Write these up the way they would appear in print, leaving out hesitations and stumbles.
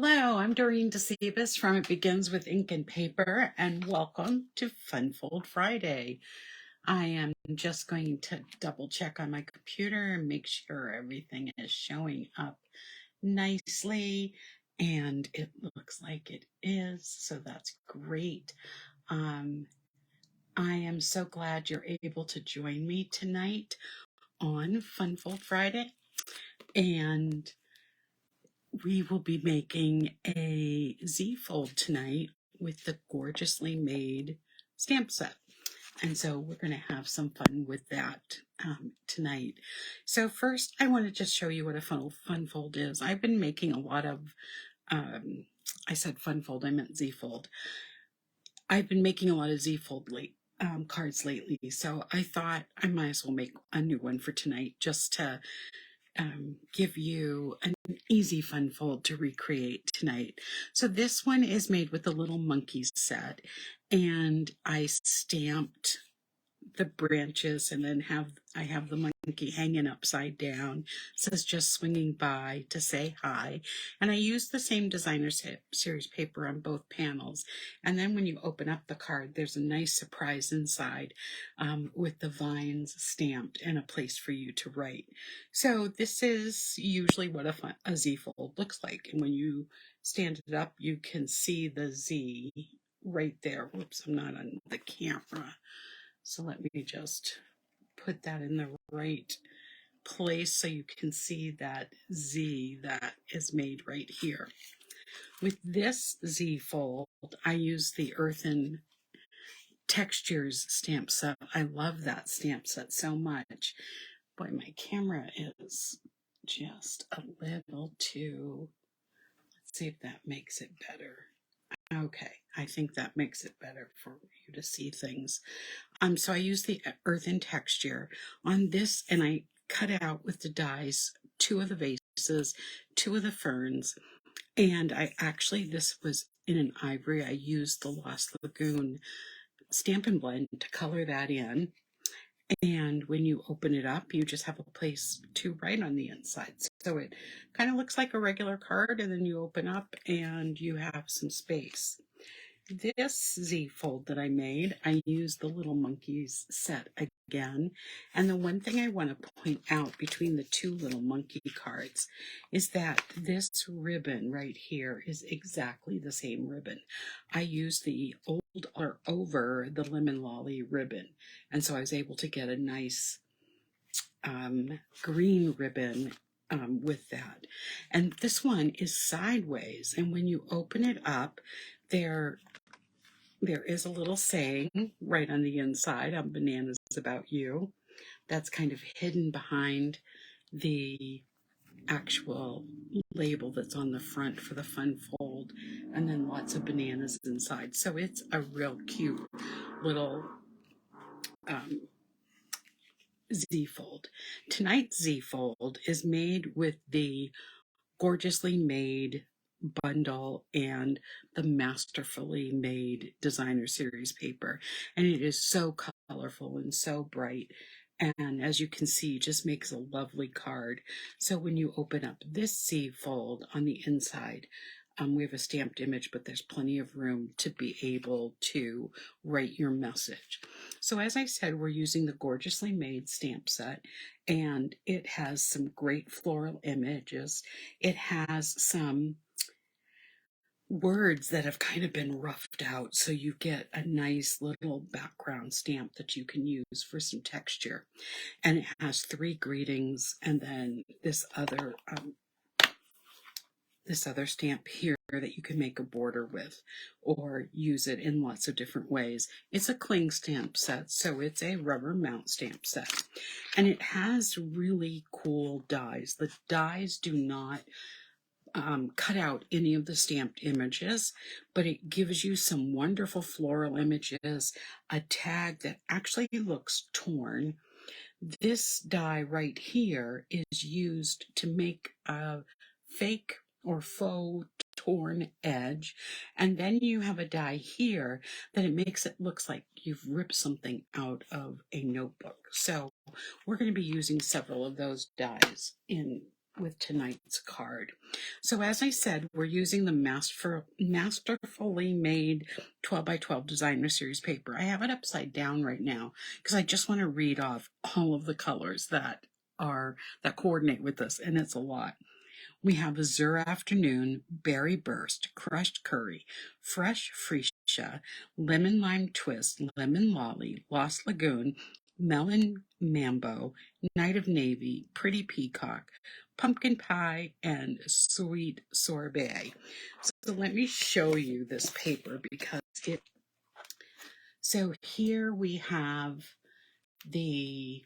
Hello, I'm Dorene Decibus from It Begins with Ink and Paper, and welcome to Funfold Friday. I am just going to double check on my computer and make sure everything is showing up nicely, and it looks like it is, so that's great. I am so glad you're able to join me tonight on Funfold Friday, and we will be making a Z-fold tonight with the gorgeously made stamp set. And so we're going to have some fun with that tonight. So first, I want to just show you what a fun fold is. I've been making a lot of, I said fun fold, I meant Z-fold. I've been making a lot of Z-fold cards lately. So I thought I might as well make a new one for tonight just to give you an easy fun fold to recreate tonight. So this one is made with the Little Monkeys set, and I stamped the branches, and then I have the monkey hanging upside down. It says just swinging by to say hi, and I used the same designer series paper on both panels. And then when you open up the card, there's a nice surprise inside with the vines stamped and a place for you to write. So this is usually what a Z fold looks like, and when you stand it up, you can see the Z right there. Whoops, I'm not on the camera. So let me just put that in the right place so you can see that Z that is made right here. With this Z fold, I use the Earthen Textures stamp set. I love that stamp set so much. Boy, my camera is just a little too... Let's see if that makes it better. Okay, I think that makes it better for you to see things. So I use the Earthen Texture on this, and I cut out with the dies 2 of the vases, 2 of the ferns, and this was in an ivory. I used the Lost Lagoon Stampin' Blend to color that in. And when you open it up, you just have a place to write on the inside. So it kind of looks like a regular card, and then you open up and you have some space. This Z fold that I made, I used the Little Monkeys set again. And the one thing I want to point out between the 2 Little Monkey cards is that this ribbon right here is exactly the same ribbon. I used the old or over the Lemon Lolly ribbon. And so I was able to get a nice green ribbon with that. And this one is sideways. And when you open it up, there is a little saying right on the inside, "Bananas about you." That's kind of hidden behind the actual label that's on the front for the fun fold, and then lots of bananas inside. So it's a real cute little Z fold. Tonight's Z fold is made with the gorgeously made bundle and the masterfully made designer series paper, and it is so colorful and so bright, and as you can see, just makes a lovely card. So when you open up this Z fold, on the inside we have a stamped image, but there's plenty of room to be able to write your message. So as I said, we're using the gorgeously made stamp set, and it has some great floral images. It has some words that have kind of been roughed out, so you get a nice little background stamp that you can use for some texture. And it has 3 greetings, and then this other stamp here that you can make a border with or use it in lots of different ways. It's a cling stamp set, so it's a rubber mount stamp set. And it has really cool dies. The dies do not cut out any of the stamped images, but it gives you some wonderful floral images, a tag that actually looks torn. This die right here is used to make a fake or faux torn edge, and then you have a die here that it makes it looks like you've ripped something out of a notebook. So we're going to be using several of those dies in with tonight's card. So as I said, we're using the Masterfully made 12 by 12 designer series paper. I have it upside down right now because I just want to read off all of the colors that coordinate with this, and it's a lot. We have Azure Afternoon, Berry Burst, Crushed Curry, Fresh Freesia, Lemon Lime Twist, Lemon Lolly, Lost Lagoon, Melon Mambo, Night of Navy, Pretty Peacock, Pumpkin Pie, and Sweet Sorbet. So let me show you this paper because so here we have the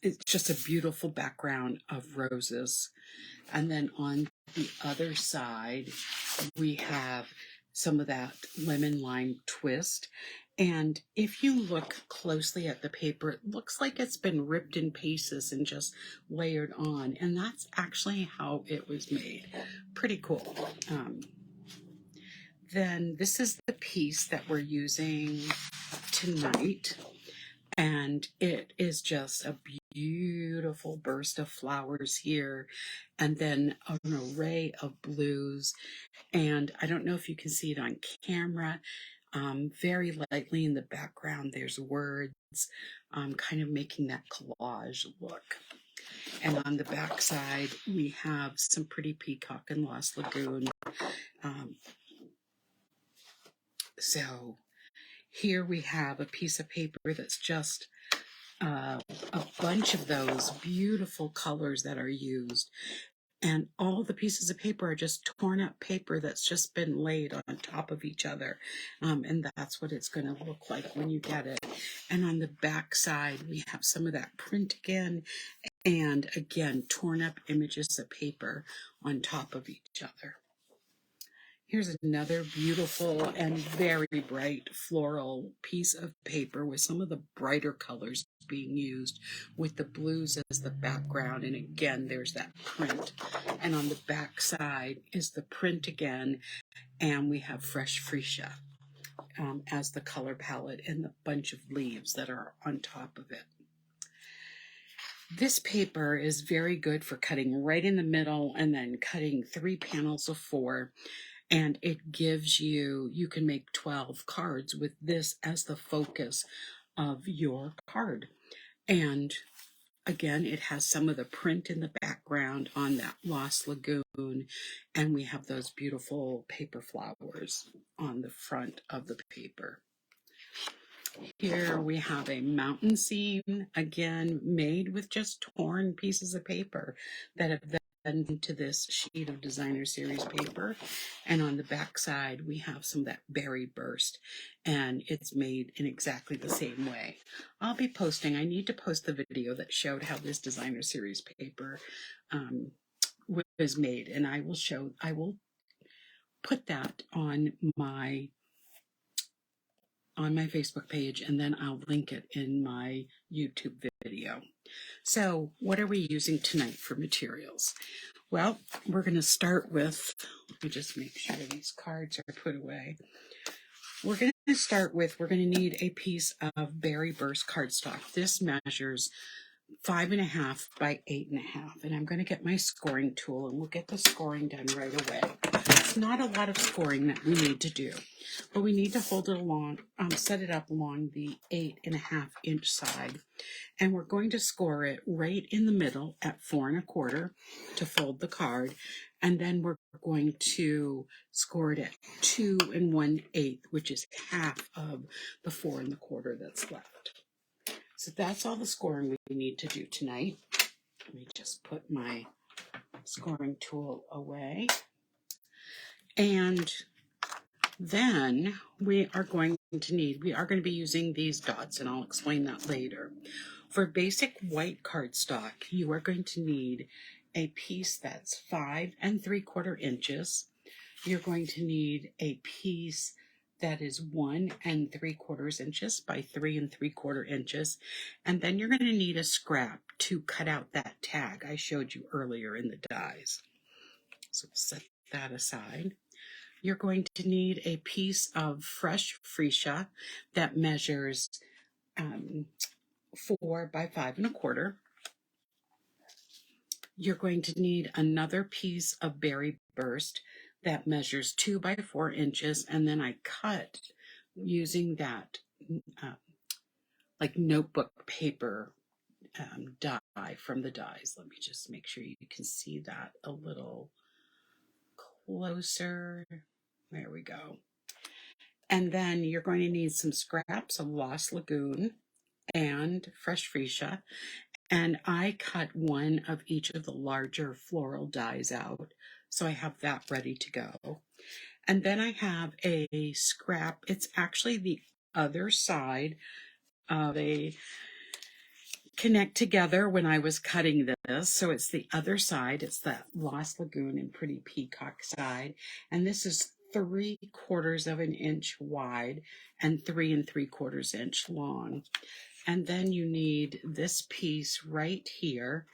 it's just a beautiful background of roses. And then on the other side, we have some of that lemon lime twist. And if you look closely at the paper, it looks like it's been ripped in pieces and just layered on. And that's actually how it was made. Pretty cool. Then this is the piece that we're using tonight. And it is just a beautiful burst of flowers here, and then an array of blues. And I don't know if you can see it on camera. Very lightly in the background, there's words, kind of making that collage look. And on the back side, we have some Pretty Peacock and Lost Lagoon. So here we have a piece of paper that's just a bunch of those beautiful colors that are used. And all the pieces of paper are just torn up paper that's just been laid on top of each other. And that's what it's going to look like when you get it. And on the back side, we have some of that print again. And again, torn up images of paper on top of each other. Here's another beautiful and very bright floral piece of paper with some of the brighter colors being used with the blues as the background. And again, there's that print. And on the back side is the print again. And we have Fresh Freesia as the color palette and the bunch of leaves that are on top of it. This paper is very good for cutting right in the middle and then cutting 3 panels of 4. And it gives you can make 12 cards with this as the focus of your card. And again, it has some of the print in the background on that Lost Lagoon. And we have those beautiful paper flowers on the front of the paper. Here we have a mountain scene, again, made with just torn pieces of paper that have into this sheet of designer series paper. And on the back side we have some of that berry burst, and it's made in exactly the same way. I need to post the video that showed how this designer series paper was made, and I will put that on my Facebook page, and then I'll link it in my YouTube video. So what are we using tonight for materials? Well, we're going to start with, let me just make sure these cards are put away. We're going to need a piece of Berry Burst cardstock. This measures 5.5 by 8.5, and I'm going to get my scoring tool and we'll get the scoring done right away. It's not a lot of scoring that we need to do, but we need to hold it along, set it up along the 8.5 inch side, and we're going to score it right in the middle at 4 1/4 to fold the card, and then we're going to score it at 2 1/8, which is half of the 4 1/4 that's left. So that's all the scoring we need to do tonight. Let me just put my scoring tool away. And then we are going to be using these dots, and I'll explain that later. For basic white cardstock, you are going to need a piece that's 5 3/4 inches. You're going to need a piece that is 1 3/4 inches by 3 3/4 inches. And then you're going to need a scrap to cut out that tag I showed you earlier in the dies. So we'll set that aside. You're going to need a piece of fresh freesia that measures 4 by 5 1/4. you're going to need another piece of berry burst that measures 2 by 4 inches, and then I cut using that like notebook paper die from the dies. Let me just make sure you can see that a little closer. There we go. And then you're going to need some scraps of Lost Lagoon and fresh Freesia. And I cut one of each of the larger floral dies out, so I have that ready to go. And then I have a scrap. It's actually the other side of a connect together when I was cutting this. So it's the other side. It's that Lost Lagoon and Pretty Peacock side. And this is 3/4 of an inch wide and 3 3/4 inch long. And then you need this piece right here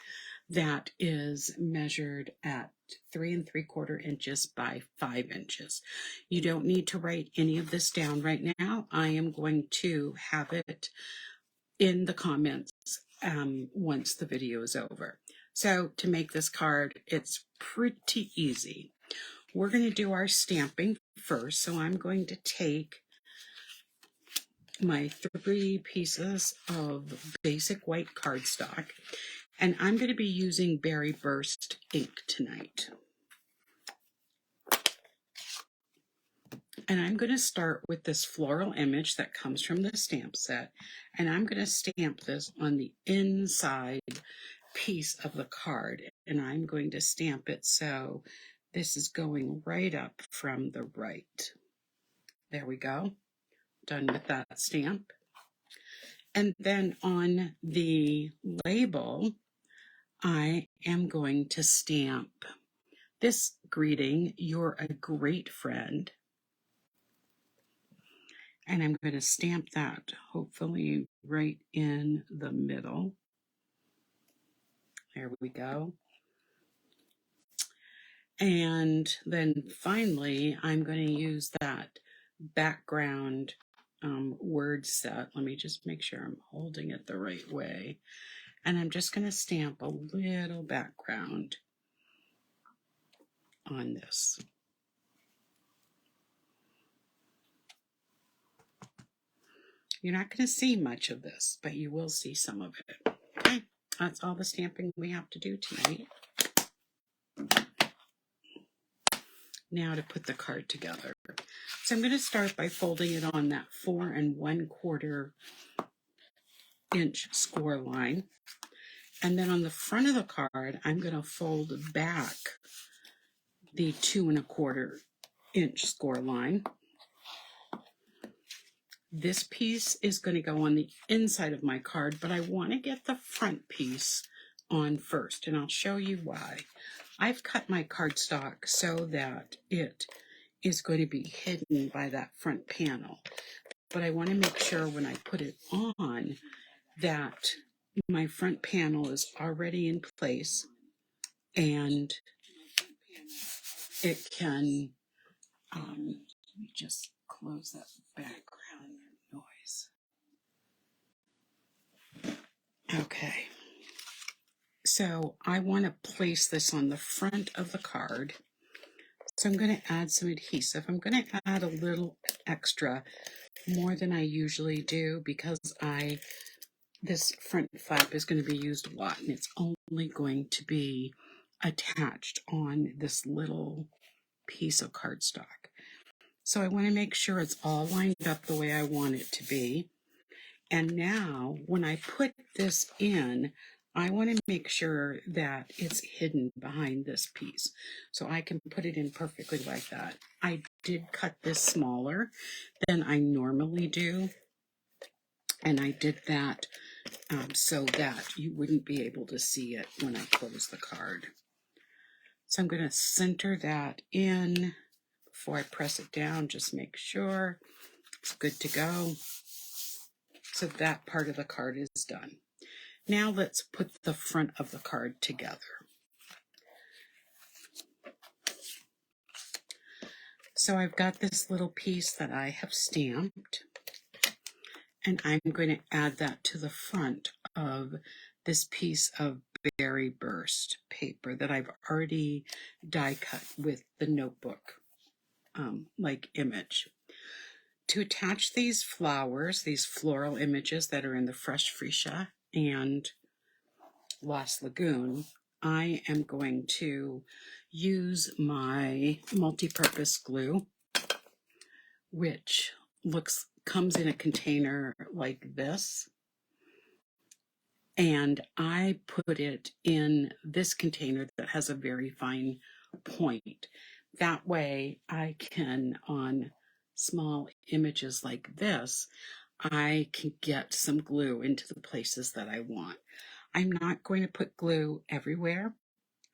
that is measured at 3 3/4 inches by 5 inches. You don't need to write any of this down right now. I am going to have it in the comments once the video is over. So to make this card, it's pretty easy. We're going to do our stamping first. So I'm going to take my 3 pieces of basic white cardstock, and I'm going to be using Berry Burst ink tonight. And I'm going to start with this floral image that comes from the stamp set, and I'm going to stamp this on the inside piece of the card, and I'm going to stamp it so this is going right up from the right. There we go. Done with that stamp. And then on the label, I am going to stamp this greeting, "You're a great friend." And I'm going to stamp that hopefully right in the middle. There we go. And then finally, I'm going to use that background word set. Let me just make sure I'm holding it the right way. And I'm just going to stamp a little background on this. You're not going to see much of this, but you will see some of it. Okay, that's all the stamping we have to do tonight. Now to put the card together. So I'm going to start by folding it on that 4 1/4 inch score line. And then on the front of the card, I'm going to fold back the 2 1/4 inch score line. This piece is going to go on the inside of my card, but I want to get the front piece on first, and I'll show you why. I've cut my cardstock so that it is going to be hidden by that front panel, but I want to make sure when I put it on that my front panel is already in place and it can, let me just close that background noise. Okay, so I want to place this on the front of the card. So I'm going to add some adhesive. I'm going to add a little extra, more than I usually do, because this front flap is going to be used a lot, and it's only going to be attached on this little piece of cardstock. So I want to make sure it's all lined up the way I want it to be. And now when I put this in, I want to make sure that it's hidden behind this piece. So I can put it in perfectly like that. I did cut this smaller than I normally do. And I did that so that you wouldn't be able to see it when I close the card. So I'm going to center that in before I press it down. Just make sure it's good to go. So that part of the card is done. Now let's put the front of the card together. So I've got this little piece that I have stamped, and I'm going to add that to the front of this piece of berry burst paper that I've already die cut with the notebook like image. To attach these flowers, these floral images that are in the fresh Freesia and Lost Lagoon, I am going to use my multi-purpose glue, which comes in a container like this. And I put it in this container that has a very fine point. That way I can, on small images like this, I can get some glue into the places that I want. I'm not going to put glue everywhere,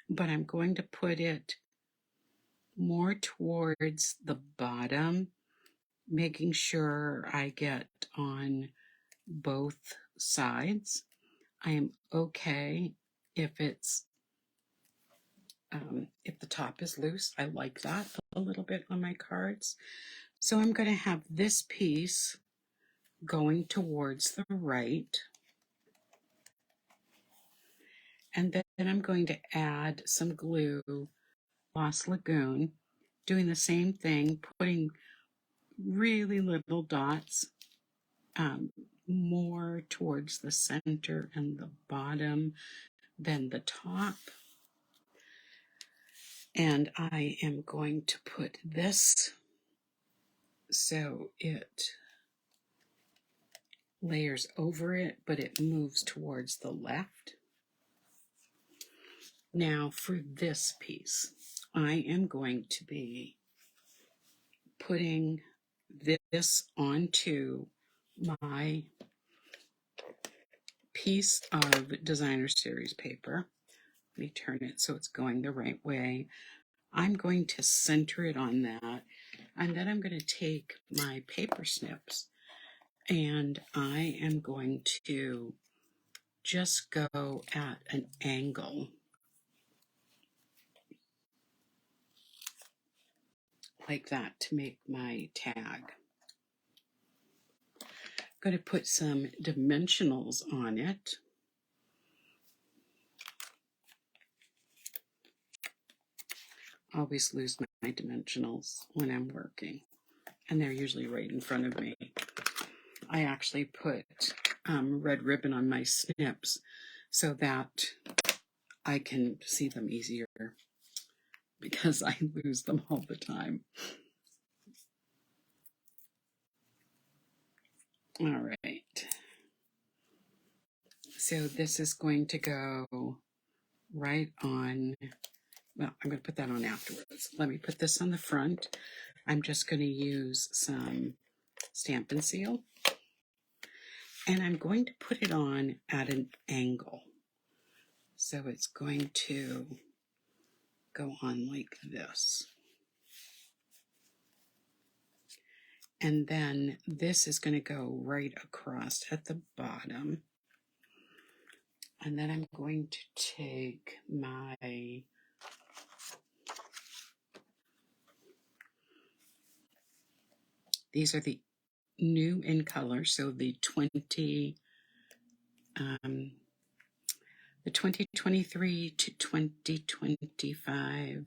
but I'm going to put it more towards the bottom, making sure I get on both sides. I am okay if it's if the top is loose. I like that a little bit on my cards. So I'm going to have this piece going towards the right. And then I'm going to add some glue, Lost Lagoon, doing the same thing, putting really little dots more towards the center and the bottom than the top. And I am going to put this so it layers over it, but it moves towards the left. Now for this piece, I am going to be putting this onto my piece of designer series paper. Let me turn it so it's going the right way. I'm going to center it on that, and then I'm going to take my paper snips and I am going to just go at an angle like that to make my tag. I'm going to put some dimensionals on it. I always lose my dimensionals when I'm working, and they're usually right in front of me. I actually put red ribbon on my snips so that I can see them easier because I lose them all the time. All right. So this is going to go right on, well, I'm going to put that on afterwards. Let me put this on the front. I'm just going to use some Stampin' Seal. And I'm going to put it on at an angle. So it's going to go on like this. And then this is going to go right across at the bottom. And then I'm going to take my these are the new in color, so the 2023 to 2025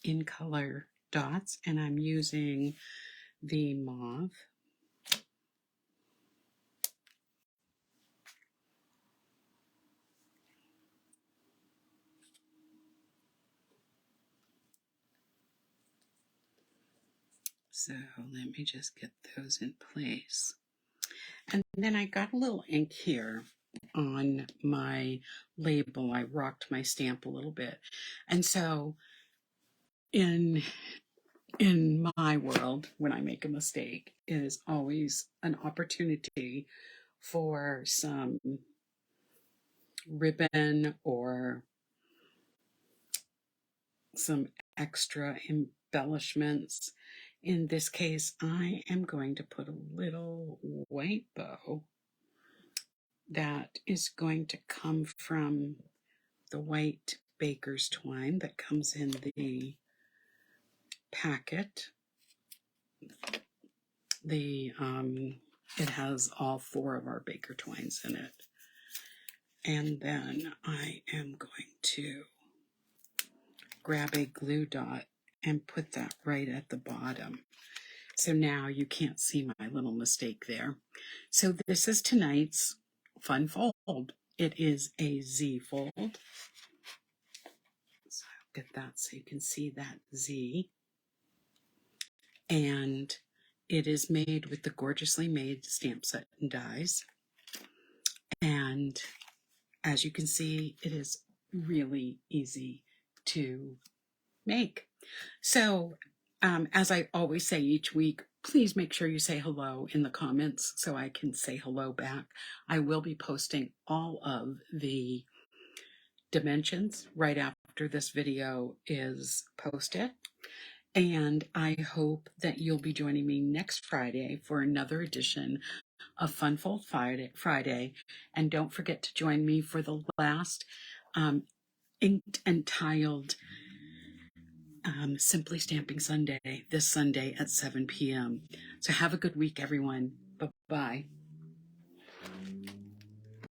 in color dots, and I'm using the mauve. So let me just get those in place. And then I got a little ink here on my label. I rocked my stamp a little bit. And so in my world, when I make a mistake, it is always an opportunity for some ribbon or some extra embellishments. In this case, I am going to put a little white bow that is going to come from the white baker's twine that comes in the packet. It has all 4 of our baker twines in it. And then I am going to grab a glue dot and put that right at the bottom. So now you can't see my little mistake there. So this is tonight's fun fold. It is a Z fold. So I'll get that so you can see that Z. And it is made with the Gorgeously Made stamp set and dies. And as you can see, it is really easy to make. So as I always say each week, please make sure you say hello in the comments so I can say hello back. I will be posting all of the dimensions right after this video is posted. And I hope that you'll be joining me next Friday for another edition of Funfold Friday. And don't forget to join me for the last inked and tiled Simply Stamping Sunday, this Sunday at 7 p.m. So have a good week, everyone. Bye-bye.